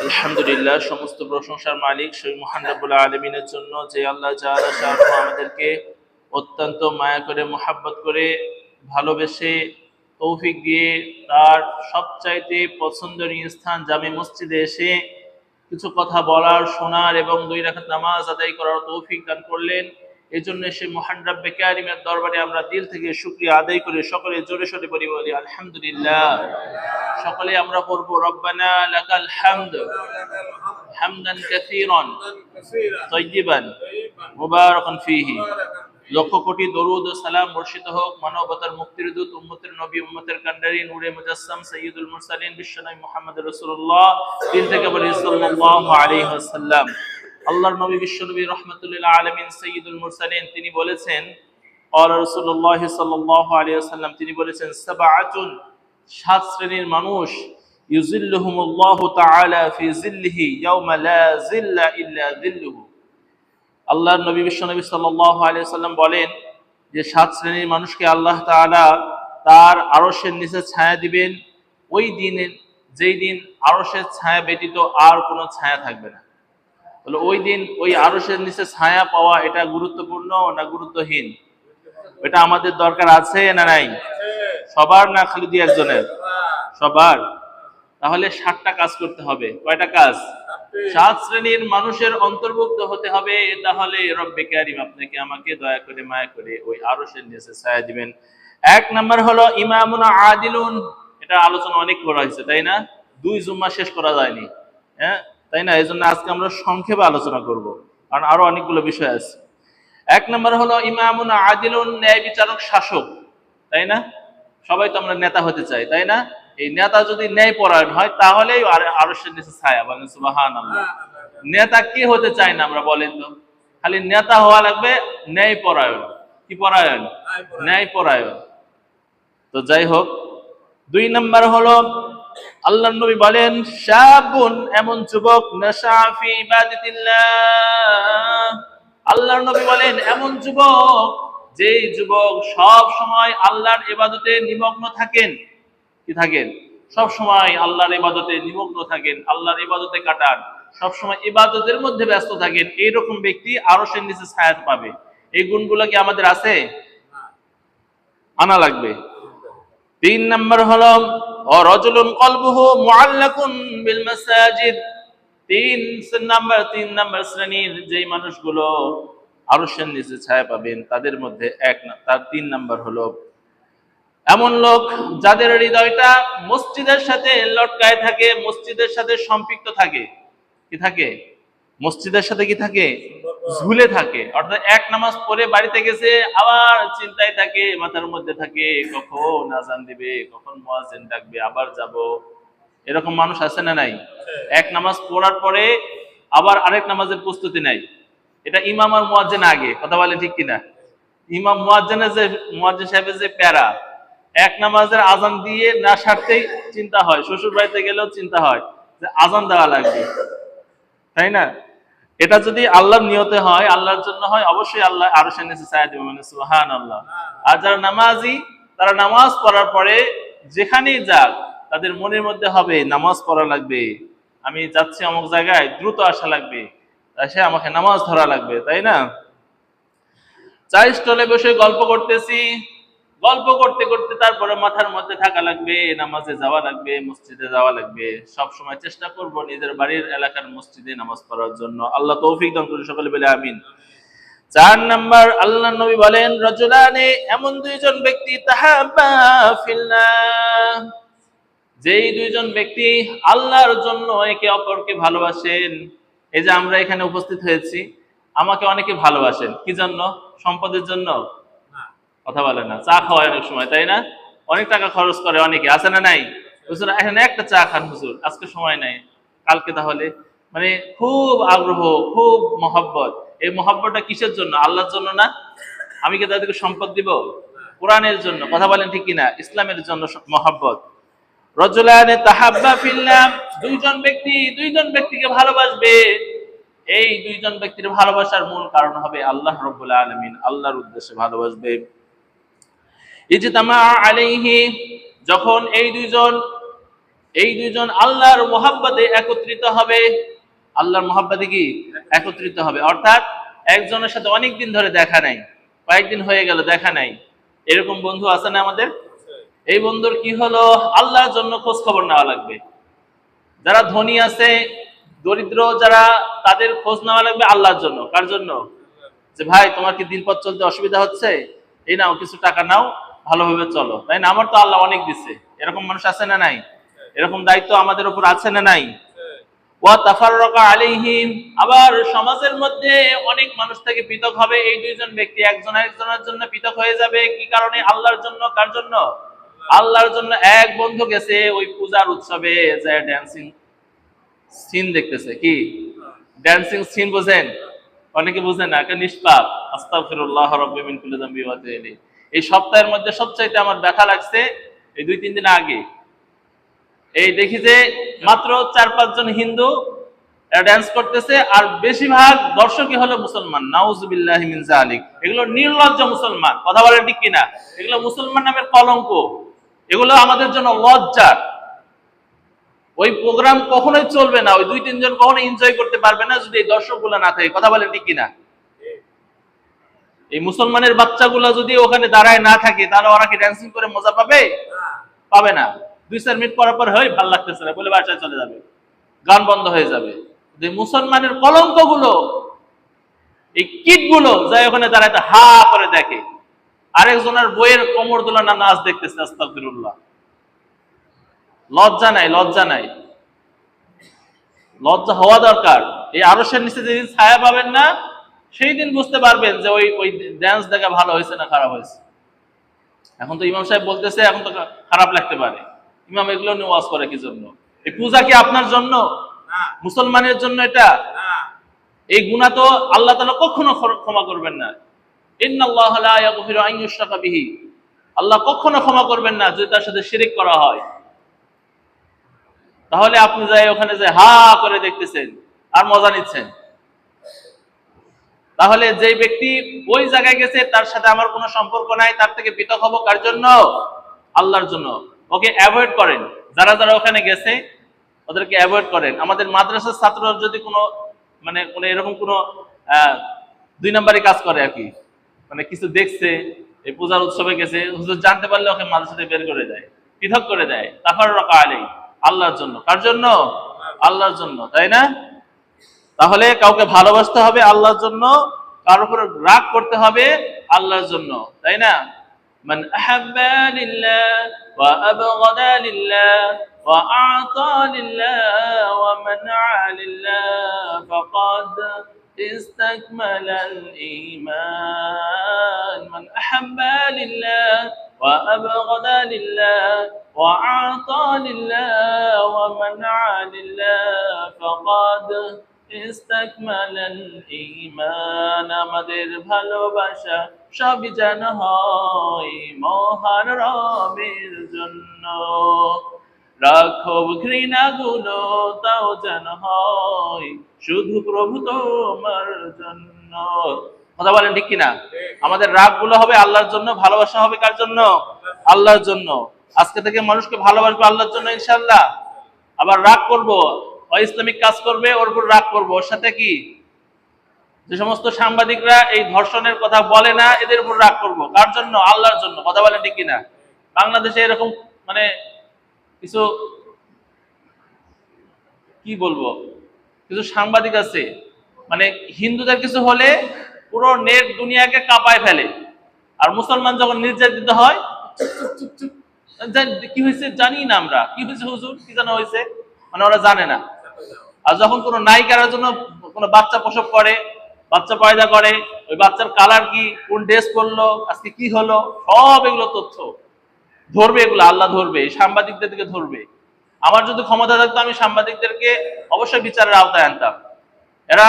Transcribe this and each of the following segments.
আলহামদুলিল্লাহ, সমস্ত প্রশংসার মালিক সেই মহান রব্বুল আলামিনের জন্য, যে আল্লাহ জাআলা শাআনুহু আমাদেরকে অত্যন্ত মায়া করে, মুহাব্বত করে, ভালোবেসে তৌফিক দিয়ে তার সবচাইতে পছন্দনীয় স্থান জামে মসজিদে এসে কিছু কথা বলার, শোনার এবং 2 রাকাত নামাজ আদায় করার তৌফিক দান করলেন। এজন্য সে মহান রব্বে কারিমের দরবারে আমরা দিল থেকে শুকরিয়া আদায় করে সকলে জোরে সোরে বলি আলহামদুলিল্লাহ। সকলে আমরা পড়ব রব্বানা লাকাল হামদ হামদান কাসীরান তাইয়িবান মুবারাকান ফীহি। লক্ষ কোটি দরুদ ও সালাম বর্ষিত হোক মানবতার মুক্তির দূত, উম্মতের নবী, উম্মতের কান্ডারি, নূরে মুজাসসাম, সাইয়্যিদুল মুরসালিন, বিশ্বনবী মুহাম্মদ রাসূলুল্লাহ। দিল থেকে বলি সাল্লাল্লাহু আলাইহি ওয়াসাল্লাম। আল্লাহর নবী বিশ্বনবী রাহমাতুল আলামিন সাইয়্যিদুল মুরসালিন, তিনি বলেছেন, ক্বালা রাসূলুল্লাহ সাল্লাল্লাহু আলাইহি ওয়াসাল্লাম, তিনি বলেছেন, সাবআতুন, 7 শ্রেণীর মানুষ, ইউজিল্লুহুমুল্লাহু তাআলা ফি জিল্লিহি ইয়াওমা লা জিল্লা ইল্লা জিল্লুহু। আল্লাহর নবী বিশ্বনবী সাল্লাল্লাহু আলাইহি ওয়াসাল্লাম বলেন যে 7 শ্রেণীর মানুষকে আল্লাহ তাআলা তার আরশের নিচে ছায়া দিবেন ওই দিনে, যেই দিন আরশের ছায়া ব্যতীত আর কোনো ছায়া থাকবে না। বলে ওই দিন ওই আরশের নিচে ছায়া পাওয়া, এটা গুরুত্বপূর্ণ না গুরুত্বহীন? এটা আমাদের দরকার আছে না নাই? সবার না খালি দুই একজনের? সবার। তাহলে 7টা কাজ করতে হবে। কয়টা কাজ? 7 শ্রেণীর মানুষের অন্তর্ভুক্ত হতে হবে। তাহলে রব্বে কারীম আপনাকে আমাকে দয়া করে মায়া করে ওই আরশের নিচে ছায়া দিবেন। 1 নাম্বার হলো ইমামুন আদিলুন। এটা আলোচনা অনেক করা হয়েছে, তাই না? 2 জুম্মা শেষ করা যায়নি, হ্যাঁ তাই না? এজন্য আজকে আমরা সংক্ষেপে আলোচনা করব, কারণ আরো অনেকগুলো বিষয় আছে। 1 নাম্বার হলো ইমামুন আদিলুন, ন্যায় বিচারক, শাসক, তাই না? সবাই তো আমরা নেতা হতে চাই, তাই না? এই নেতা যদি ন্যায় পরায়ণ হয় তাহলেই আরশের নিচে ছায়া। বলেন সুবহানাল্লাহ। নেতা কে হতে চায় না আমরা, বলেন তো? খালি নেতা হওয়া লাগবে ন্যায় পরায়ণ। কি পরায়ণ? ন্যায় পরায়ণ। তো যাই হোক, 2 নাম্বার হলো আল্লাহর নবী বলেন, শাবুন, এমন যুবক, নাশা ফি ইবাদাতিল্লাহ। আল্লাহর নবী বলেন এমন যুবক, যেই যুবক সব সময় আল্লাহর ইবাদতে নিমগ্ন থাকেন। কি থাকেন? সব সময় আল্লাহর ইবাদতে নিমগ্ন থাকেন, আল্লাহর ইবাদতে কাটান, সব সময় ইবাদতের মধ্যে ব্যস্ত থাকেন, এইরকম ব্যক্তি আরশের নিচে ছায়া পাবে। এই গুণগুলো কি আমাদের আছে? আনা লাগবে। 3 নাম্বার হলো রাজুলুন কলবুহু মুআল্লাকুন বিল মাসাজিদ। 3 নাম্বার শ্রেণীর যেই মানুষগুলো আরশের নিচে ছায়া পাবেন, তাদের মধ্যে তার 3 নাম্বার হলো এমন লোক যাদের হৃদয়টা মসজিদের সাথে লটকায় থাকে, মসজিদের সাথে সম্পৃক্ত থাকে। কি থাকে? মসজিদের সাথে কি থাকে? ঝুলে থাকে। অর্থাৎ 1 নামাজ পড়ে বাড়িতে গেছে, আবার চিন্তায় থাকে, মাথার মধ্যে থাকে, কখন আযান দিবে, কখন মুয়াজ্জিন ডাকবে, আবার যাব। এরকম মানুষ আছে না নাই? 1 নামাজ পড়ার পরে আবার আরেক নামাজের প্রস্তুতি নাই। এটা ইমাম আর মুয়াজ্জিন আগে, কথা বলে ঠিক কিনা? ইমাম মুয়াজ্জিন সাহেবের যে প্যারা, 1 নামাজের আযান দিয়ে না সারতেই চিন্তা হয়, শ্বশুর বাড়িতে গেলেও চিন্তা হয় যে আযান দেওয়া লাগবে, তাই না? এটা যদি আল্লাহর নিয়তে হয়, আল্লাহর জন্য হয়, অবশ্যই আল্লাহ আরশের নিচে ছায়া দিবে, মানে সুবহানাল্লাহ। আর যারা নামাজি, তারা নামাজ পড়ার পরে যেখানেই যাক, তাদের মনের মধ্যে হবে নামাজ পড়া লাগবে, আমি যাচ্ছি অমুক জায়গায়, দ্রুত আসা লাগবে, সে আমাকে নামাজ ধরা লাগবে, তাই না? চায়ের স্টলে বসে গল্প করতেছি, গল্প করতে করতে তারপরে মাথার মধ্যে থাকা লাগবে নামাজে যাওয়া লাগবে, মসজিদে যাওয়া লাগবে। সব সময় চেষ্টা করব নিজের বাড়ির এলাকার মসজিদে নামাজ পড়ার জন্য। আল্লাহ তৌফিক দান করুন, সকলে বলে আমিন। 4 নাম্বার আল্লাহর নবী বলেন, রাজুলানে, এমন 2 জন ব্যক্তি, তাহাব্বা ফিল্লাহ, যেই 2 জন ব্যক্তি আল্লাহর জন্য একে অপরকে ভালোবাসেন। এই যে আমরা এখানে উপস্থিত হয়েছি, আমাকে অনেকে ভালোবাসেন কি জন্য? সম্পদের জন্য? কথা বলে না। চা খাওয়ায় অনেক সময়, তাই না? অনেক টাকা খরচ করে অনেকে, আছে না নাই? হুজুর এখানে একটা চা খান, হুজুর আজকে সময় নাই, কালকে তাহলে। মানে খুব আগ্রহ, খুব মহব্বত। এই মহব্বতটা কিসের জন্য? আল্লাহর জন্য না? আমি কি তাদেরকে সম্পদ দিব? কোরআনের জন্য। কথা বলেন ঠিক কিনা? ইসলামের জন্য মহব্বত। রাজুলানে তাহাব্বা ফিল্লাহ, 2 জন ব্যক্তিকে ভালোবাসবে। এই 2 জন ব্যক্তির ভালোবাসার মূল কারণ হবে আল্লাহ রাব্বুল আলামিন, আল্লাহর উদ্দেশ্যে ভালোবাসবে। ইজতামা আলাইহি, যখন এই 2 জন এই দুইজন আল্লাহর মোহাব্বতে একত্রিত হবে। আল্লাহর মোহাব্বতে কি একত্রিত হবে, অর্থাৎ একজনের সাথে অনেক দিন ধরে দেখা নাই, কয়েকদিন হয়ে গেল দেখা নাই, এরকম বন্ধু আছে না আমাদের? এই বন্ধুর কি হলো, আল্লাহর জন্য খোঁজ খবর নেওয়া লাগবে। যারা ধনী আছে, দরিদ্র যারা, তাদের খোঁজ নেওয়া লাগবে আল্লাহর জন্য। কার জন্য? যে ভাই তোমার কি দিনপথ চলতে অসুবিধা হচ্ছে, এই নাও কিছু টাকা নাও, ভালোভাবে চলো, তাই না? আমার তো আল্লাহ অনেক দিচ্ছে। এরকম মানুষ আছে না নাই? এরকম দায়িত্ব আমাদের উপর আছে না নাই? ওয়া তাফাররাকা আলাইহিম, আবার সমাজের মধ্যে অনেক মানুষ থেকে পৃথক হবে এই দুইজন ব্যক্তি, একজন আরেকজনের জন্য পৃথক হয়ে যাবে। কি কারণে? আল্লাহর জন্য। কার জন্য? আল্লাহর জন্য। এক বন্ধু গেছে ওই পূজার উৎসবে যে ড্যান্সিং সিন দেখতেছে। কি ড্যান্সিং সিন বোঝেন? অনেকে বুঝেন না, একটা নিষ্পাপ। আস্তাগফিরুল্লাহ রাব্বি মিন কুল্লি যামবি ওয়া আতুবু ইলাইহি। এই সপ্তাহের মধ্যে সবচাইতে আমার ব্যথা লাগছে এই 2-3 দিন আগে। এই দেখি যে মাত্র 4-5 জন হিন্দু ড্যান্স করতেছে, আর বেশিরভাগ দর্শকই হলো মুসলমান। নাউজুবিল্লাহি মিন যালিক। এগুলো নির্লজ্জ মুসলমান। কথা বলেন ঠিক কিনা? এগুলো মুসলমান নামের কলঙ্ক, এগুলো আমাদের জন্য লজ্জার। ওই প্রোগ্রাম কখনোই চলবে না, ওই 2-3 জন কখনো এনজয় করতে পারবে না যদি এই দর্শকগুলো না থাকে। কথা বলেন ঠিক কিনা? এই মুসলমানের বাচ্চাগুলো যদি ওখানে দাঁড়ায় না থাকে, তাহলে ওরা কি ড্যান্সিং করে মজা পাবে? পাবে না। 2-4 মিনিট পর পর হয় ভাল লাগতেছে না বলে বাসায় চলে যাবে, গান বন্ধ হয়ে যাবে। যে মুসলমানের কলঙ্ক গুলো, এই কিট গুলো যাই ওখানে দাঁড়ায় হা করে দেখে, আরেকজনের বইয়ের কোমর দোলানো নাচ দেখতেছে। আস্তাগফিরুল্লাহ। লজ্জা নাই, লজ্জা নাই। লজ্জা হওয়া দরকার। এই আরশের নিচে যেদিন ছায়া পাবেন না, সেই দিন বুঝতে পারবেন যে ওই ওই ড্যান্স দেখা ভালো হয়েছে না খারাপ হয়েছে। এখন তো ইমাম সাহেব বলতেছে, এখন তো খারাপ লাগতে পারে। ইমাম এগুলো নিয়ে ওয়াজ করে কি জন্য? এই পূজা কি আপনার জন্য? মুসলমানের জন্য এটা? এই গুনাহ তো আল্লাহ তাআলা কখনো ক্ষমা করবেন না। ইন্নাল্লাহা লা ইয়াগফিরু আন ইউশরাকা বিহি। আল্লাহ কখনো ক্ষমা করবেন না যদি তার সাথে শিরক করা হয়। তাহলে আপনি যাই ওখানে যে হা করে দেখতেছেন আর মজা নিচ্ছেন। তাহলে যে ব্যক্তি ওই জায়গায় গেছে তার সাথে আমার কোনো সম্পর্ক নাই, তার থেকে পৃথক হবো কার জন্য? আল্লাহর জন্য। ওকে অ্যাভয়েড করেন। যারা যারা ওখানে গেছে ওদেরকে অ্যাভয়েড করেন। আমাদের মাদ্রাসার ছাত্র যদি কোনো মানে কোনো এরকম কোনো 2 নম্বরই কাজ করে আর কি, মানে কিছু দেখছে, এই পূজার উৎসবে গেছে, হুজুর জানতে পারলে ওকে মাদ্রাসা থেকে বের করে দেয়, পৃথক করে দেয়। তাফাররাকা আলাইহি, আল্লাহর জন্য। কার জন্য? আল্লাহর জন্য, তাই না? তাহলে কাউকে ভালোবাসতে হবে আল্লাহর জন্য, কার উপর রাগ করতে হবে আল্লাহর জন্য, তাই না? মান আহাব্বা লিল্লাহ ওয়া আবগাদা লিল্লাহ ওয়া আ'তা লিল্লাহ ওয়া মানআ লিল্লাহ ফাকাদ ইসতাকমালা আল-ঈমান। মান আহাব্বা লিল্লাহ ওয়া আবগাদা লিল্লাহ ওয়া আ'তা লিল্লাহ ওয়া মানআ লিল্লাহ ফাকাদ ইসতাকমালাল ঈমান। আমাদের ভালোবাসা সবই যেন হয় মহান রবের জন্য, রাখব ঘৃণাগুলো তাও যেন হয় শুধু প্রভু তোমার জন্য। কথা বলেন ঠিক কিনা? আমাদের রাগগুলো হবে আল্লাহর জন্য, ভালোবাসা হবে কার জন্য? আল্লাহর জন্য। আজকে থেকে মানুষকে ভালোবাসবো আল্লাহর জন্য ইনশাআল্লাহ। আবার রাগ করবো, ইসলামিক কাজ করবে ওর উপর রাগ করবো। ওর সাথে কি যে সমস্ত সাংবাদিকরা এই ধর্ষণের কথা বলে না, এদের উপর রাগ করবো। কার জন্য? আল্লাহর জন্য। কথা বলেন ঠিক কিনা? বাংলাদেশে এরকম মানে কিছু কি বলবো, কিছু সাংবাদিক আছে, মানে হিন্দুদের কিছু হলে পুরো নেট দুনিয়াকে কাঁপায় ফেলে, আর মুসলমান যখন নির্যাতিত হয় কি হয়েছে জানি না আমরা, কি হয়েছে হুজুর, কি জানা হয়েছে, মানে ওরা জানে না। আর যখন কোনো নায়িকার জন্য কোনো বাচ্চা প্রসব করে, বাচ্চা পয়দা করে, ওই বাচ্চার কালার কি, কোন ড্রেস করলো, আজকে কি হলো, সব এগুলো তথ্য ধরবে। এগুলো আল্লাহ ধরবে, সাংবাদিকদের দিকে ধরবে। আমার যদি ক্ষমতা থাকতো আমি সাংবাদিকদেরকে অবশ্যই বিচারের আওতায় আনতাম। এরা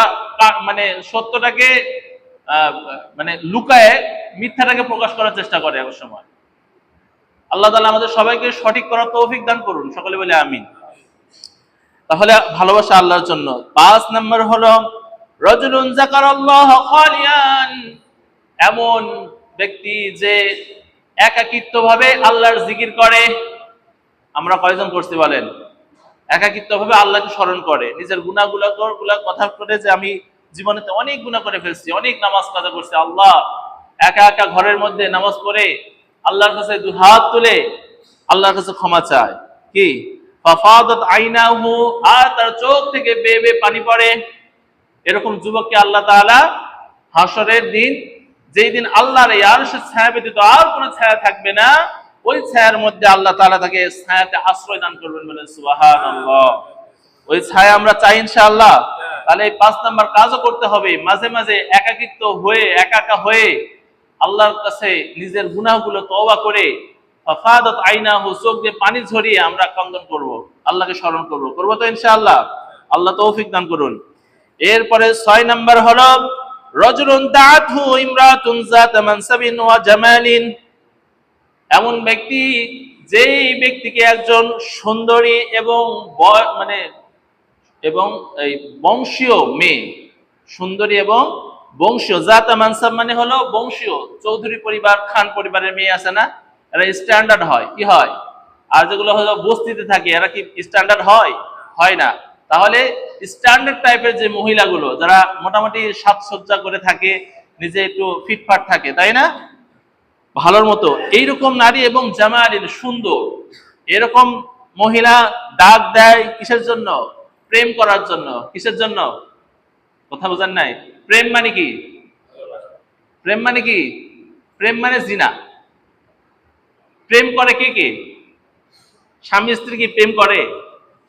মানে সত্যটাকে মানে লুকায়ে মিথ্যাটাকে প্রকাশ করার চেষ্টা করে এক সময়। আল্লাহ তাআলা আমাদের সবাইকে সঠিক করার তৌফিক দান করুন, সকলে বলে আমিন। তাহলে ভালোবাসা আল্লাহর জন্য। 5 নম্বর হলো রাজুলুন যাকারাল্লাহ খালিয়ান, এমন ব্যক্তি যে একাকিত্বভাবে আল্লাহর জিকির করে। আমরা কয়জন করছি বলেন? একাকিত্ব ভাবে আল্লাহকে স্মরণ করে, নিজের গুনাহগুলা কথা করে যে আমি জীবনে অনেক গুনাহ করে ফেলছি, অনেক নামাজ কাজা করছি, আল্লাহ একা একা ঘরের মধ্যে নামাজ পড়ে আল্লাহর কাছে দুই হাত তুলে আল্লাহর কাছে ক্ষমা চায়। কি ফাফাদাত আইনাহু, আর তার চোখ থেকে বেয়ে বেয়ে পানি পড়ে। এরকম যুবককে আল্লাহ তাআলা হাসরের দিন, যেই দিন আল্লাহর এই আরশের ছায়া ব্যতীত আর কোনো ছায়া থাকবে না, ওই ছায়ার মধ্যে আল্লাহ তাআলা তাকে ছায়াতে আশ্রয় দান করবেন। বলেন সুবহানাল্লাহ। ওই ছায়া আমরা চাই ইনশাআল্লাহ। তাহলে এই 5 নাম্বার কাজও করতে হবে, মাঝে মাঝে একাকিত্ব হয়ে একা একা হয়ে আল্লাহর কাছে নিজের গুনাহগুলো তওবা করে ফাফাদাত আইনাহু, চোখ দিয়ে পানি ঝরিয়ে আমরা ক্রন্দন করব, আল্লাহকে স্মরণ করব। করব তো ইনশাআল্লাহ? আল্লাহ তৌফিক দান করুন। এরপরে 6 নাম্বার হলো রাজুলুন দাআতহু ইমরাতুন যাত মানসাবিন ওয়া জামালিন। এমন ব্যক্তি, যেই ব্যক্তিকে একজন সুন্দরী এবং এবং এই বংশীয় মেয়ে, সুন্দরী এবং বংশীয়, জাতা মানসাব মানে হলো বংশীয়, চৌধুরী পরিবার, খান পরিবারের মেয়ে আছে না, এরা স্ট্যান্ডার্ড হয়, কি হয়? আর যেগুলো হলো বস্তিতে থাকে এরা কি স্ট্যান্ডার্ড হয়? হয় না। তাহলে স্ট্যান্ডার্ড টাইপের যে মহিলাগুলো, যারা মোটামুটি সাজসজ্জা করে থাকে, নিজে একটু ফিটফাট থাকে, তাই না, ভালোর মতো, এইরকম নারী এবং জামালিন, সুন্দর, এরকম মহিলা ডাক দেয় কিসের জন্য? প্রেম করার জন্য। কিসের জন্য? কথা বোঝেন নাই? প্রেম মানে কি? প্রেম মানে কি? প্রেম মানে জিনা। প্রেম করে কে কে? স্বামী স্ত্রী কি প্রেম করে?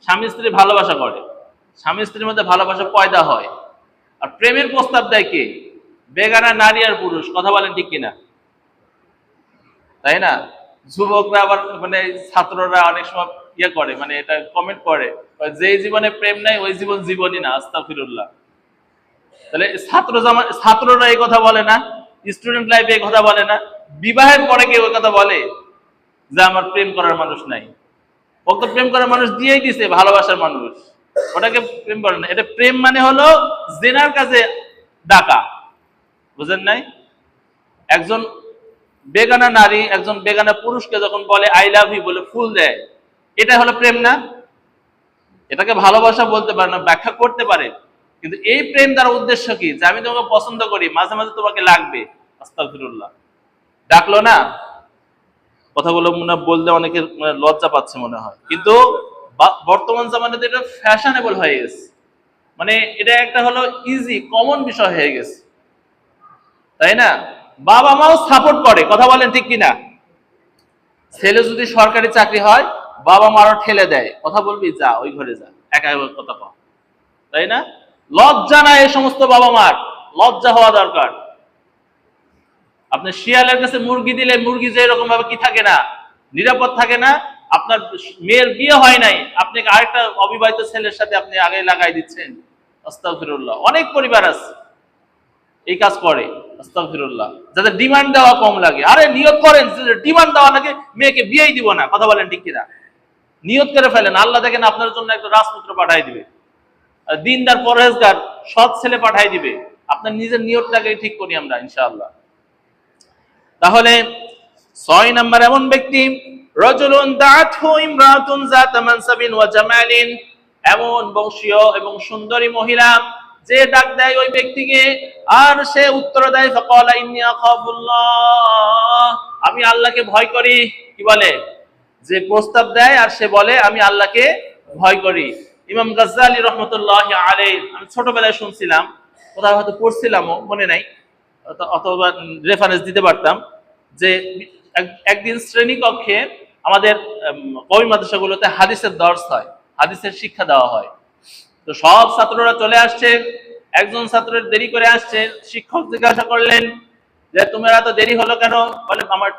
স্বামী স্ত্রী ভালোবাসা করে, স্বামী স্ত্রীর মধ্যে ভালোবাসা পয়দা হয়। আর প্রেমের প্রস্তাব দেয় কে? বেগানা নারী আর পুরুষ। কথা বলেন ঠিক কিনা? তাই না? যুবকরা আবার ছাত্ররা অনেক সময় ইয়ে করে, এটা কমেন্ট করে, যে জীবনে প্রেম নাই ওই জীবন জীবনই না। আস্তাগফিরুল্লাহ। তাহলে ছাত্ররা এই কথা বলে না, স্টুডেন্ট লাইফে এই কথা বলে না, বিবাহের পরে কেউ কথা বলে যে আমার প্রেম করার মানুষ নাই? ও তো প্রেম করার মানুষ দিয়েই দিছে, ভালোবাসার মানুষ, ওটাকে প্রেম করে না। এটা প্রেম মানে হলো জেনার কাজে ডাকা। বুঝেন নাই? একজন বেগানা নারী একজন বেগানা পুরুষকে যখন বলে আই লাভ ইউ, বলে ফুল দেয়, এটা হলো প্রেম না? এটাকে ভালোবাসা বলতে পারে না, ব্যাখ্যা করতে পারে, কিন্তু এই প্রেম দ্বারা উদ্দেশ্য কি? যে আমি তোমাকে পছন্দ করি, মাঝে মাঝে তোমাকে লাগবে। আস্তাগফিরুল্লাহ। ডাকলো না, কথাগুলো বলতে অনেকে লজ্জা পাচ্ছে মনে হয়, কিন্তু বর্তমান জামানাতে এটা ফ্যাশনেবল হয়ে গেছে, এটা একটা হলো ইজি কমন বিষয় হয়ে গেছে, তাই না? বাবা মাও সাপোর্ট করে। কথা বলেন ঠিক কিনা? ছেলে যদি সরকারি চাকরি হয়, বাবা মারও ঠেলে দেয়, কথা বলবি, যা ওই ঘরে যা, একা কথা কও, তাই না? লজ্জা নাই এই সমস্ত বাবা মার, লজ্জা হওয়া দরকার। আপনি শিয়ালের কাছে মুরগি দিলে মুরগি যে এরকম ভাবে কি থাকে না, নিরাপদ থাকে না। আপনার মেয়ের বিয়ে হয় নাই, আপনি আরেকটা অবিবাহিত ছেলের সাথে আপনি আগে লাগাই দিচ্ছেন। আস্তাগফিরুল্লাহ। অনেক পরিবার আছে এই কাজ করে। আস্তাগফিরুল্লাহ। যাদের ডিমান্ড দেওয়া কম লাগে, আরে নিয়ত করেন ডিমান্ড দেওয়া লাগে, মেয়েকে বিয়েই দিব না। কথা বলেন ঠিক কিনা? নিয়ত করে ফেলেন, আল্লাহ দেখেন আপনার জন্য একটা রাজপুত্র পাঠাই দিবে, দিনদার পরহেজগার সৎ ছেলে পাঠাই দিবে। আপনার নিজের নিয়তটাকে ঠিক করি আমরা ইনশাআল্লাহ। তাহলে 6 নাম্বার এমন ব্যক্তি, রাজুলুন দাআতহু ইমরাতুন যাতা মানসাবিন ওয়া জামালিন, এমন বংশীয় এবং সুন্দরী মহিলা যে ডাক দেয় ওই ব্যক্তিকে, আর সে উত্তর দেয় ফাকালা ইন্নী আখাফুল্লাহ, আমি আল্লাহকে ভয় করি। কি বলে? যে প্রস্তাব দেয় আর সে বলে আমি আল্লাহকে ভয় করি। ইমাম গাজ্জালী রাহমাতুল্লাহি আলাইহি, আমি ছোটবেলায় শুনছিলাম, কোথাও হয়তো পড়ছিলামও, মনে নাই, অথবা রেফারেন্স দিতে পারতাম, যে একদিন শ্রেণী কক্ষে আমাদের কওমি মাদ্রাসাগুলোতে হাদিসের দর্স হয়, হাদিসের শিক্ষা দেওয়া হয়। তো সব ছাত্ররা চলে আসছে, একজন ছাত্রের দেরি করে আসছে। শিক্ষক জিজ্ঞাসা করলেন যে তোমার এত দেরি হলো কেন? বলে আমার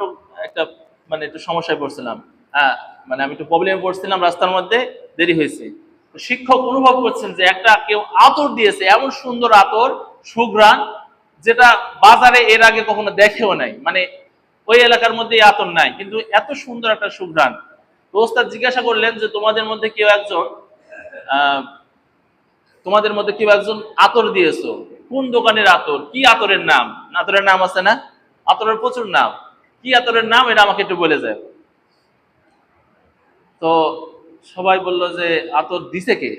একটু সমস্যায় পড়ছিলাম, আমি একটু প্রবলেমে পড়ছিলাম, রাস্তার মধ্যে দেরি হয়েছে। শিক্ষক অনুভব করছেন যে একটা কেউ আতর দিয়েছে, এমন সুন্দর আতর, সুঘ্রাণ, যেটা বাজারে এর আগে কখনো দেখেও নাই, ওই এলাকার মধ্যে আতর নাই, কিন্তু এত সুন্দর একটা সুঘ্রাণ। তো ওস্তাদ জিজ্ঞাসা করলেন যে তোমাদের মধ্যে কেউ একজন আতর দিয়েছো, কোন দোকানের আতর, কি আতরের নাম? আতরের নাম আছে না? আতরের প্রচুর নাম, কি আতরের নাম এটা আমাকে একটু বলে যায়। তো সবাই বলল যে আতর দিছে কে?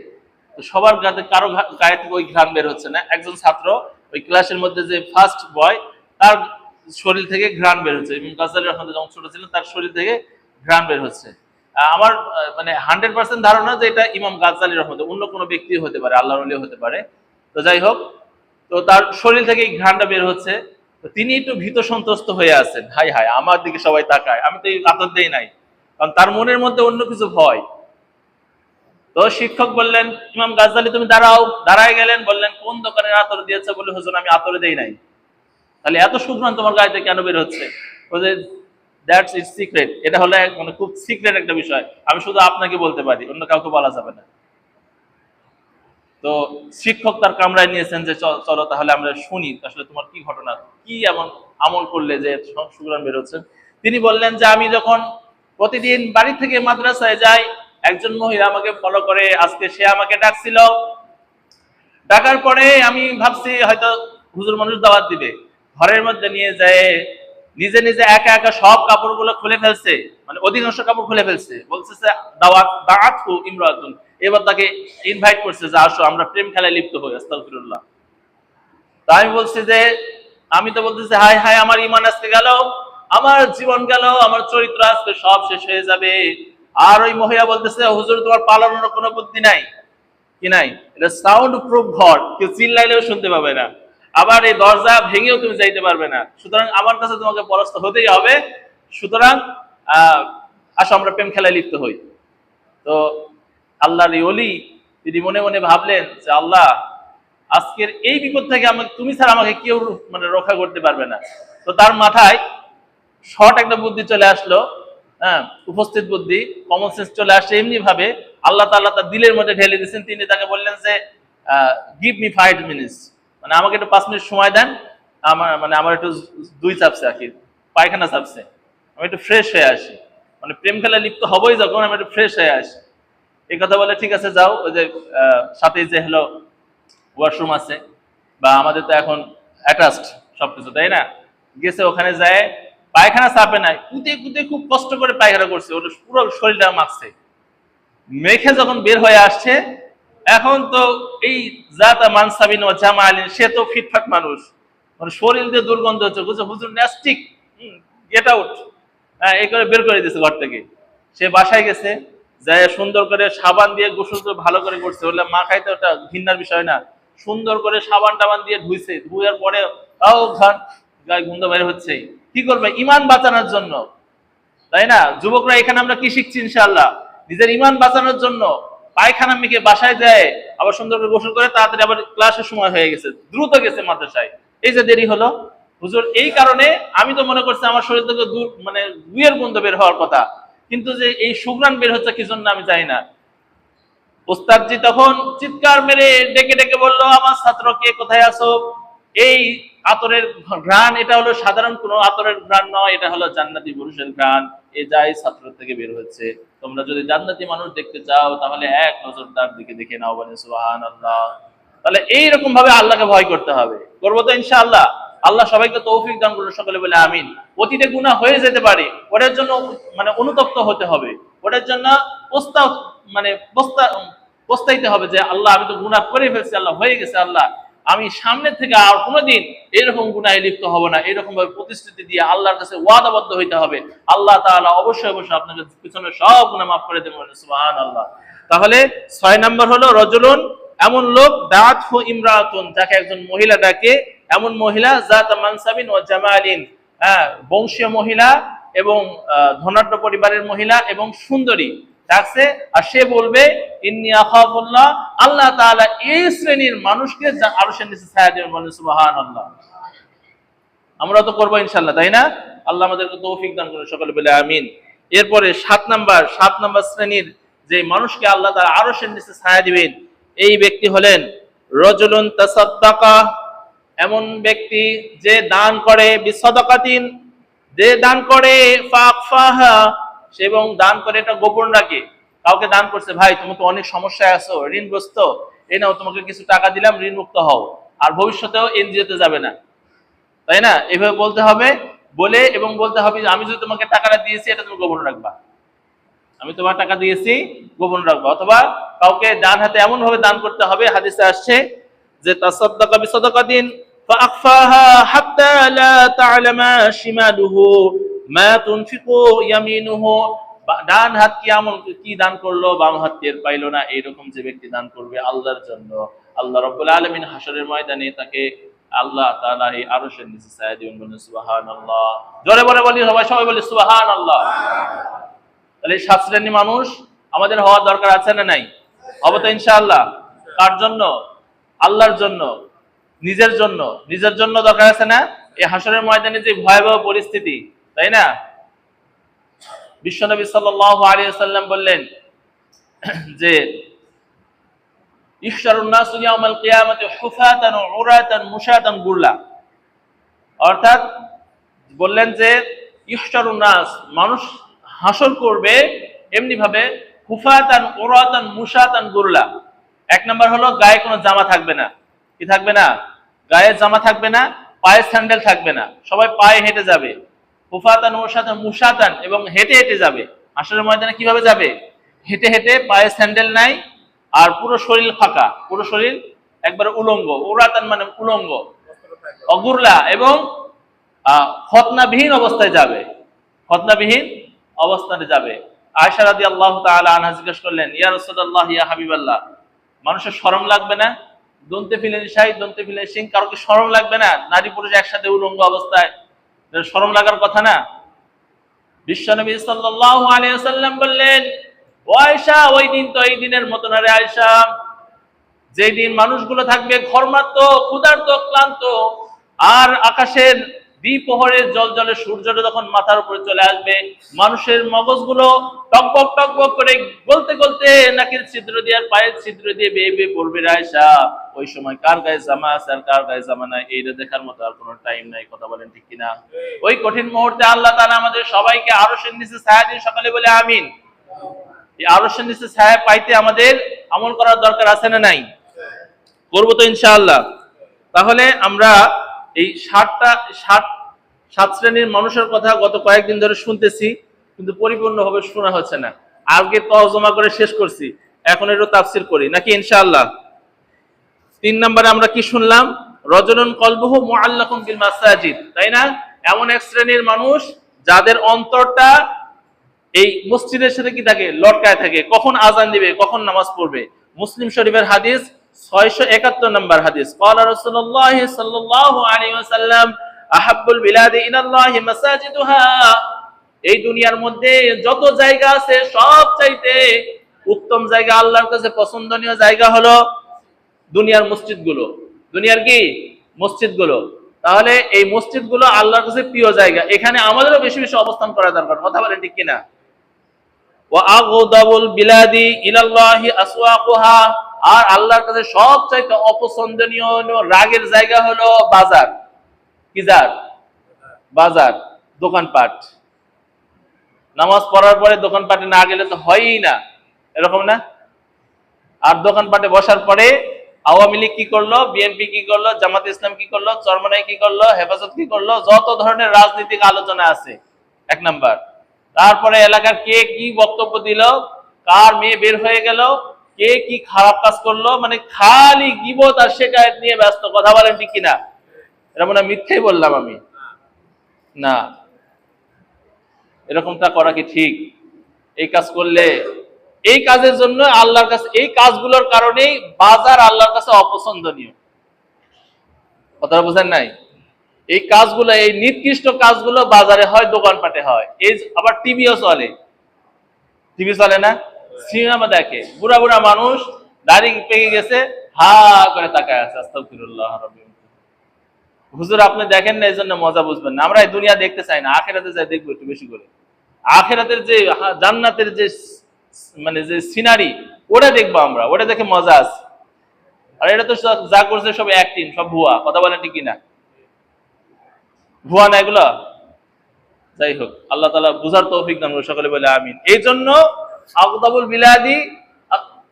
তো সবার গায়ে কারো গায়ে থেকে ওই ঘ্রাণ বের হচ্ছে না। একজন ছাত্র ওই ক্লাসের মধ্যে যে ফার্স্ট বয়, তার শরীর থেকে ঘ্রাণ বের হচ্ছে। ইমাম গাজ্জালী রাহমাতুল্লাহ যখন ছোট ছিলেন তার শরীর থেকে ঘ্রাণ বের হচ্ছে। আমার মানে 100% ধারণা যে এটা ইমাম গাজ্জালী রাহমাতুল্লাহ, অন্য কোনো ব্যক্তি হতে পারে, আল্লাহর ওলি হতে পারে। তো যাই হোক, তো তার শরীর থেকে এই ঘ্রাণটা বের হচ্ছে। তো তিনি একটু ভীত সন্ত্রস্ত হয়ে আছেন, হাই হাই আমার দিকে সবাই তাকায়, আমি তো এই আতর দেই নাই। কারণ তার মনের মধ্যে অন্য কিছু ভয়। তো শিক্ষক বললেন, ইমাম গাজ্জালী তুমি দাঁড়াও। দাঁড়ায় গেলেন, বললেন কোন দোকানের আতর দিয়েছে? বলে হুজুর আমি আতরে দেই নাই। তাহলে এত সুঘ্রাণ তোমার গায়েতে কেন বের হচ্ছে? বলে দ্যাটস ইটস সিক্রেট, এটা হলো মানে খুব সিক্রেট একটা বিষয়, আমি শুধু আপনাকে বলতে পারি, অন্য কাউকে বলা যাবে না। তো শিক্ষক তার কামরায় নিয়েছেন যে চলো তাহলে আমরা শুনি আসলে তোমার কি ঘটনা, কি এমন আমল করলে যে সুঘ্রাণ বের হচ্ছে। তিনি বললেন যে আমি যখন প্রতিদিন বাড়ি থেকে মাদ্রাসায় যাই, একজন মহিলা আমাকে ফলো করে, আজকে সে আমাকে ডাকছিল। ডাকার পরে আমি ভাবছি হয়তো হুজুর মানুষ দাওয়াত দিবে। ঘরের মধ্যে নিয়ে যায় নিজে নিজে একা একা সব কাপড়গুলো খুলে ফেলছে, মানে অধিকাংশ কাপড় খুলে ফেলছে। বলছে দাওয়াতু ইমরাতুন, এবার তাকে ইনভাইট করছে যে আসো আমরা প্রেম খেলায় লিপ্ত হই। আস্তাগফিরুল্লাহ। তা আমি বলছি যে আমি তো বলতেছি হাই হাই আমার ঈমান আজকে গেল, আমার জীবন গেল, আমার চরিত্র আজকে সব শেষ হয়ে যাবে। আর ওই মহিলা বলতেছে হুজুর তোমার পালানোর কোনো বুদ্ধি নাই কি নাই? এটা সাউন্ড প্রুফ ঘর, কেউ চিল্লাইলেও শুনতে পাবে না, আবার এই দরজা ভেঙেও তুমি যাইতে পারবে না, সুতরাং আমার কাছে তোমাকে পরাস্ত হতেই হবে। সুতরাং আসো আমরা প্রেম খেলায় লিপ্ত হই। তো আল্লাহর এই ওলি তিনি মনে মনে ভাবলেন যে আল্লাহ, আজকের এই বিপদ থেকে আমাকে তুমি ছাড়া আমাকে কেউ মানে রক্ষা করতে পারবে না। তো তার মাথায় শর্ট একটা বুদ্ধি চলে আসলো, হ্যাঁ, উপস্থিত বুদ্ধি, কমন সেন্স চলে আসছে এমনি ভাবে। আল্লাহ তাআলা তার দিলের মধ্যে ঢেলে দিয়েছেন। তিনি তাকে বললেন যে গিভ মি 5 মিনিটস, মানে আমাকে একটু 5 মিনিট সময় দেন, আমার একটু দুই চাপছে আর কি, পায়খানা চাপছে, আমি একটু ফ্রেশ হয়ে আসি। মানে প্রেম খেলা লিপ্ত হবই যখন, আমি একটু ফ্রেশ হয়ে আসি। এই কথা বলে ঠিক আছে যাও, ওই যে সাথে যে হলো ওয়াশরুম আছে, বা আমাদের তো এখন অ্যাটাচড সবকিছু, তাই না? গেছে, ওখানে যায়, পায়খানা চাপে নাই, কুতে কুতে খুব কষ্ট করে পায়খানা করছে, ওটা পুরো শরীরটা মাখছে। মেখে যখন বের হয়ে আসছে, এখন তো এই জাতা মানসাবিন ও জামালিন, সে তো ফিটফাট মানুষ, মানে শরীর দিয়ে দুর্গন্ধ হচ্ছে, বুঝছো হুজুর ন্যাস্টিক, গেট আউট, হ্যাঁ, এই করে বের করে দিয়েছে ঘর থেকে। সে বাসায় গেছে, যায় সুন্দর করে সাবান দিয়ে গোসল করে ভালো করে করছে, বললে মা খাইতে ওটা ঘৃণার বিষয় না, সুন্দর করে সাবান টাবান দিয়ে ধুইছে, ধুয়ার পরে তাও গায়ে গন্ধ বের হচ্ছে। কি করবে? ইমান বাঁচানোর জন্য, তাই না? যুবকরা এখানে আমরা কি শিখছি? ইনশাআল্লাহ নিজের ইমান বাঁচানোর জন্য পায়খানা মেখে বাসায় যায়, আবার সুন্দর করে গোসল করে তাড়াতাড়ি আবার ক্লাসের সময় হয়ে গেছে, দ্রুত গেছে মাদ্রাসায়। এই যে দেরি হলো হুজুর, এই কারণে আমি তো মনে করছি আমার শরীর থেকে দূর মানে দুইয়ের গন্ধ বের হওয়ার কথা, কিন্তু যে এই সুঘ্রাণ বের হচ্ছে কি জন্য আমি জানি না। ওস্তাদজি তখন চিৎকার মেরে ডেকে ডেকে বলল, আমার ছাত্র কে কোথায় আছো? এই আতরের ঘ্রাণ, এটা হলো সাধারণ কোনো আতরের ঘ্রাণ নয়, এটা হলো জান্নাতি পুরুষের ঘ্রাণ, এ যাই ছাত্র থেকে বের হচ্ছে। তোমরা যদি জান্নাতি মানুষ দেখতে চাও তাহলে এক নজর তার দিকে দেখে নাও, বলে সুবহানাল্লাহ। তাহলে এইরকম ভাবে আল্লাহকে ভয় করতে হবে, করবো তো ইনশাআল্লাহ। আল্লাহ সবাইকে তৌফিক দান করুন, সকলে বলে আমিন। অতীতে গুনাহ হয়ে যেতে পারে, ওটার জন্য মানে অনুতপ্ত হতে হবে, ওটার জন্য প্রস্তাব মানে পস্তাইতে হবে যে আল্লাহ আমি তো গুনাহ করে ফেলছি, আল্লাহ হয়ে গেছে, আল্লাহ আমি সামনে থেকে আর কোনোদিন এরকম গুনাহে লিপ্ত হব না, এরকম ভাবে প্রতিশ্রুতি দিয়ে আল্লাহর কাছে ওয়াদাবদ্ধ হইতে হবে। আল্লাহ তাআলা অবশ্যই অবশ্যই আপনাকে পিছনে সব গুনাহ মাফ করে দেবেন, সুবহানাল্লাহ। তাহলে 6 নাম্বার হলো রজুলুন, এমন লোক, দাআতহু ইমরাতুন, যাকে একজন মহিলা ডাকে, এমন মহিলা, জাত মানসাবিন ওয়া জামালিন, হ্যাঁ, বংশীয় মহিলা এবং ধনাঢ্য পরিবারের মহিলা এবং সুন্দরী ডাকছে, আর সে বলবে ইন্নী আখাফুল্লাহ, আল্লাহ তাআলা এই শ্রেণীর মানুষকে আরশের নিচে ছায়া দেবেন, বলেন সুবহানাল্লাহ। আমরা তো করবো ইনশাআল্লাহ, তাই না? আল্লাহ আমাদেরকে তৌফিক দান করুন, সকলে বলে আমিন। এরপরে 7 নাম্বার শ্রেণীর যে মানুষকে আল্লাহ তাআলা আরশের নিচে ছায়া দিবেন, এই ব্যক্তি হলেন রজুলুন তাসাদ্দাকা, এমন ব্যক্তি যে দান করে, বিসাদাকাতিন, যে দান করে, ফাকফাহা, এবং দান করে এটা গোপন রাখে। কাউকে দান করছে, ভাই তুমি তো অনেক সমস্যায় আছো, ঋণগ্রস্ত, এই নাও তোমাকে কিছু টাকা দিলাম, ঋণ মুক্ত হও, আর ভবিষ্যতেও এনজিওতে যাবে না, তাই না? এভাবে বলতে হবে, বলে এবং বলতে হবে আমি যদি তোমাকে টাকাটা দিয়েছি এটা তুমি গোপন রাখবা। আমি তোমার টাকা দিয়েছি, গোপন রাখবো। অথবা কাউকে ডান হাতে এমন ভাবে দান করতে হবে, হাদিসে আসছে যে তাসাদদাকা বিসাদাকাতিন ফাআখফাহা হাত্তা লা তা'লামা শিমালুহু মা তুনফিকু ইয়ামিনুহু। ডান হাত কি দান করলো, বাম হাত টের পাইলো না, এইরকম যে ব্যক্তি দান করবে আল্লাহর জন্য, আল্লাহ রাব্বুল আলামিন হাসরের ময়দানে তাকে আল্লাহ তাআলা এই আরশের নিচে ছায়া দিবেন। বলেন সুবহানাল্লাহ। জোরে বলে বলি, সবাই বলি সুবহানাল্লাহ। তাহলে 7 শ্রেণীর মানুষ আমাদের হওয়ার দরকার আছে না নাই? হবে তো ইনশাআল্লাহ। কার জন্য? আল্লাহর জন্য, নিজের জন্য দরকার আছে না? এই হাসরের ময়দানে যে ভয়াবহ পরিস্থিতি, তাই না? বিশ্বনবী সাল্লাল্লাহু আলাইহি ওয়াসাল্লাম বললেন যে ইহশারুন নাসু ইয়াউমাল কিয়ামাতি হুফাতান উরাতান মুশাতান গুরলা। অর্থাৎ বললেন যে ইহশারুন নাস, মানুষ হাসর করবে এমনি ভাবে হুফাতান উরাতান মুশাতান গুরলা। এক নাম্বার হলো গায়ে কোনো জামা থাকবে না। কি থাকবে না? গায়ে জামা থাকবে না, পায়ে স্যান্ডেল থাকবে না, সবাই পায়ে হেঁটে যাবে। হুফাতান মুশাতান, এবং হেঁটে হেঁটে যাবে। হাসরের ময়দানে কিভাবে যাবে? হেঁটে হেঁটে, পায়ে স্যান্ডেল নাই, আর পুরো শরীর ফাঁকা, পুরো শরীর একবার উলঙ্গ। উরাতান মানে উলঙ্গ, অগুরলা, এবং খতনাবিহীন অবস্থায় যাবে, খতনাবিহীন অবস্থানে যাবে। আয়েশা রাদিয়াল্লাহু তাআলা আনহা জিজ্ঞেস করলেন, ইয়া রাসূলুল্লাহ, ইয়া হাবিবাল্লাহ, মানুষের শরম লাগবে না? দন্তে ফিলেন শাই, দন্তে ফিলেন সিং, কারো কি শরম লাগবে না? নারী পুরুষ একসাথে উলঙ্গ অবস্থায়, শরম লাগার কথা না? বিশ্বনবী সাল্লাল্লাহু আলাইহি ওয়াসাল্লাম বললেন, ও আয়েশা, ওই দিন তো এই দিনের মতো না রে আয়েশা, যেই দিন মানুষগুলো থাকবে ঘর্মাক্ত, ক্ষুধার্ত, ক্লান্ত, আর আকাশের দ্বিপ্রহরের জলজলে সূর্যটা যখন মাথার উপরে চলে আসবে, মানুষের মগজগুলো টকবক টকবক করে গলতে গলতে নাকের ছিদ্র দিয়ে আর পায়ের ছিদ্র দিয়ে বেয়ে বেয়ে পড়বে আয়েশা। ওই সময় কার গায়ে জামা আছে আর কার গায়ে জামা নাই, এইটা দেখার মতো আর কোনো টাইম নাই। কথা বলেন ঠিক কিনা? ওই কঠিন মুহূর্তে আল্লাহ তাআলা আমাদের সবাইকে আরশের নিচে ছায়া দিন। সকালে বলে আমিন। এই আরশের নিচে ছায়া পাইতে আমাদের আমল করার দরকার আছে না নাই? করবো তো ইনশাআল্লাহ। তাহলে আমরা এই 7 শ্রেণীর মানুষের কথা গত কয়েকদিন ধরে শুনতেছি, কিন্তু পরিপূর্ণভাবে শোনা হচ্ছে না। আগে তরজমা করে শেষ করছি, এখন একটু তাফসীর করি নাকি ইনশাআল্লাহ। 3 নম্বরে আমরা কি শুনলাম? রজুলুন কলবুহু মুআল্লাকুন বিল মাসাজিদ, তাই না? এমন এক শ্রেণীর মানুষ যাদের অন্তরটা এই মসজিদের সাথে কি থাকে? লটকায় থাকে। কখন আজান দিবে, কখন নামাজ পড়বে। মুসলিম শরীফের হাদিস 671 নম্বর হাদিস, ক্বালা রাসূলুল্লাহ সাল্লাল্লাহু আলাইহি ওয়াসাল্লাম, আহাব্বুল বিলাদি ইলাল্লাহি মাসাজিদুহা। এই দুনিয়ার মধ্যে যত জায়গা আছে সবচাইতে উত্তম জায়গা, আল্লাহর কাছে পছন্দনীয় জায়গা হলো দুনিয়ার মসজিদগুলো। দুনিয়ার কি? মসজিদগুলো। তাহলে এই মসজিদগুলো আল্লাহর কাছে প্রিয় জায়গা, এখানে আমাদেরও বেশি বেশি অবস্থান করা দরকার। কথা বলেন ঠিক কিনা? ওয়া আগদাবুল বিলাদি ইলাল্লাহি আসওয়াকুহা। আর আল্লাহর কাছে সবচাইতে অপছন্দনীয় রাগের জায়গা হলো বাজার। কি জার? বাজার, দোকানপাট। নামাজ পড়ার পরে দোকানপাটে না গেলে তো হয়ই না, এরকম না? আর দোকানপাটে বসার পরে আওয়ামী লীগ কি করলো, বিএনপি কি করলো, জামাত ইসলাম কি করলো, চরমনাই কি করলো, হেফাজত কি করলো, যত ধরনের রাজনৈতিক আলোচনা আছে, 1 নাম্বার। তারপরে এলাকার কে কি বক্তব্য দিল, কার মেয়ে বের হয়ে গেল, কে কি খারাপ কাজ করলো, মানে খালি গীবত আর শিকায়েত নিয়ে ব্যস্ত। কথা বলেন ঠিক কিনা? এটা মনে হয় মিথ্যেই বললাম আমি না? এরকমটা করা কি ঠিক? এই কাজ করলে, এই কাজের জন্য আল্লাহর কাছে, এই কাজগুলোর কারণেই বাজার আল্লাহর কাছে অপছন্দনীয়। কথাটা বুঝেন নাই? এই কাজগুলো, এই নিকৃষ্ট কাজগুলো বাজারে হয়, দোকানপাটে হয়। এই আবার টিভিও চলে। টিভি চলে না? সিনেমা দেখে, বুড়া বুড়া মানুষ দাড়ি পেকে গেছে, হা করে তাকায় আছে। আস্তাগফিরুল্লাহ রাব্বি। হুজুর আপনি দেখেন না, এই জন্য মজা বুঝবেন না। আমরা এই দুনিয়া দেখতে চাই না, আখিরাতে যাই দেখবো একটু বেশি করে। আখিরাতের যে জান্নাতের যে মানে যে সিনারি, ওটা দেখবো আমরা, ওটা দেখে মজা আছে। আর এটা তো যা করছে সব অ্যাক্টিং, সব ভুয়া। কথা বলেন ঠিক কিনা? ভুয়া না এগুলো? যাই হোক, আল্লাহ তাআলা বুঝার তৌফিক দান করুন। সকলে বলে আমিন। এই জন্য আগদাবুল বিলাদি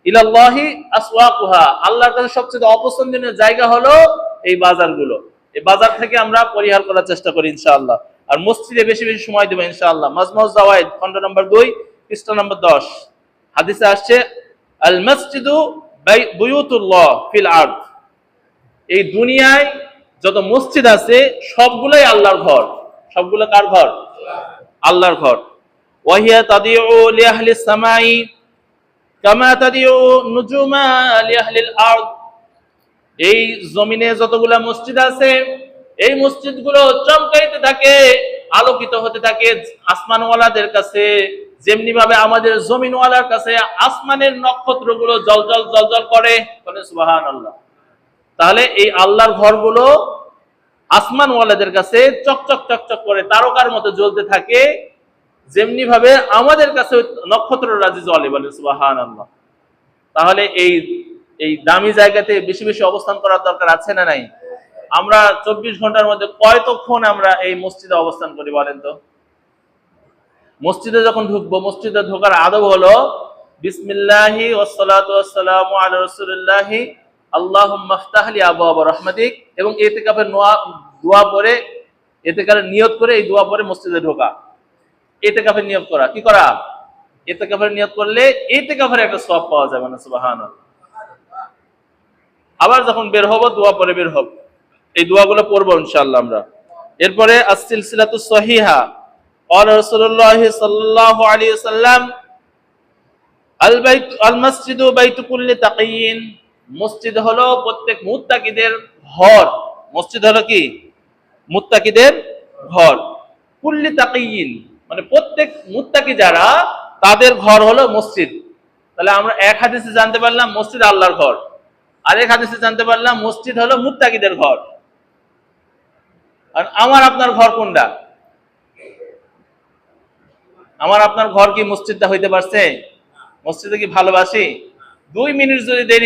ইলাল্লাহি আসওয়াকুহা, আল্লাহর কাছে সবচেয়ে অপছন্দনীয় জায়গা হলো এই বাজারগুলো। এই বাজার থেকে আমরা পরিহার করার চেষ্টা করি ইনশাআল্লাহ। আর মসজিদে বেশি বেশি সময় দেব ইনশাআল্লাহ। মাজমুজ জাওয়ায়েদ খণ্ড নম্বর 2 পৃষ্ঠা নম্বর 10, হাদিসে আসছে আল মসজিদু বুয়ুতুল্লাহ ফিল আরদ, এই দুনিয়ায় যত মসজিদ আছে সবগুলোই আল্লাহর ঘর। সবগুলো কার ঘর? আল্লাহর ঘর। ওয়াহিয়া তাদিউ লিআহলিস সামাই কামা তাদিউ নুজুমা লিআহলিল আরদ, এই জমিনে যতগুলা মসজিদ আছে এই মসজিদগুলো চমকাইতে থাকে, আলোকিত হতে থাকে আসমানওয়ালাদের কাছে, যেমনি ভাবে আমাদের জমিনওয়ালার কাছে আসমানের নক্ষত্রগুলো জলজল জলজল করে। বলে সুবহানাল্লাহ। তাহলে এই আল্লাহর ঘরগুলো আসমানওয়ালাদের কাছে চকচক চকচক করে তারকার মতো জ্বলতে থাকে, যেমনি ভাবে আমাদের কাছে নক্ষত্র রাজি জ্বলে। বলে সুবহানাল্লাহ। তাহলে এই দামি জায়গাতে বেশি বেশি অবস্থান করার দরকার আছে না নাই? আমরা 24 ঘন্টার মধ্যে কয়তক্ষণ আমরা এই মসজিদে অবস্থান করি বলেন তো? মসজিদে যখন ঢুকবো, মসজিদে ঢোকার আদব হলো বিসমিল্লাহি ওয়াসসালাতু ওয়াসসালামু আলা রাসূলিল্লাহি আল্লাহুম্মা ইফতাহ লি আবওয়াব রাহমাতিক, এবং ইতিকাফের দোয়া পড়ে, ইতিকাফের নিয়ত করে এই দোয়া পড়ে মসজিদে ঢোকা। ইতিকাফের নিয়ত করা, কি করা? ইতিকাফের নিয়ত করলে ইতিকাফের একটা সওয়াব পাওয়া যাবে না। সুবহানাল্লাহ। আবার যখন বের হব দোয়া পড়ে বের হব, এই দোয়াগুলো পড়বো ইনশাআল্লাহ আমরা। এরপরে আস-সিলসিলাতুস সহিহা ক্বালা রাসূলুল্লাহ সাল্লাল্লাহু আলাইহি ওয়াসাল্লাম আল মসজিদু বাইতু কুল্লি তাকিয়িন, মসজিদ হলো প্রত্যেক মুত্তাকিদের ঘর। মসজিদ হলো কি? মুত্তাকিদের ঘর। কুল্লি তাকিয়িন মানে প্রত্যেক মুত্তাকি যারা, তাদের ঘর হলো মসজিদ। তাহলে আমরা এক হাদিসে জানতে পারলাম মসজিদ আল্লাহর ঘর, আর এক হাদিসে জানতে পারলাম মসজিদ হলো মুত্তাকিদের ঘর। আর আমার আপনার ঘর কোনটা? আমার আপনার ঘর কি মসজিদটা হইতে পারছে? মসজিদে কি ভালোবাসি? 2 মিনিট যদি দেরি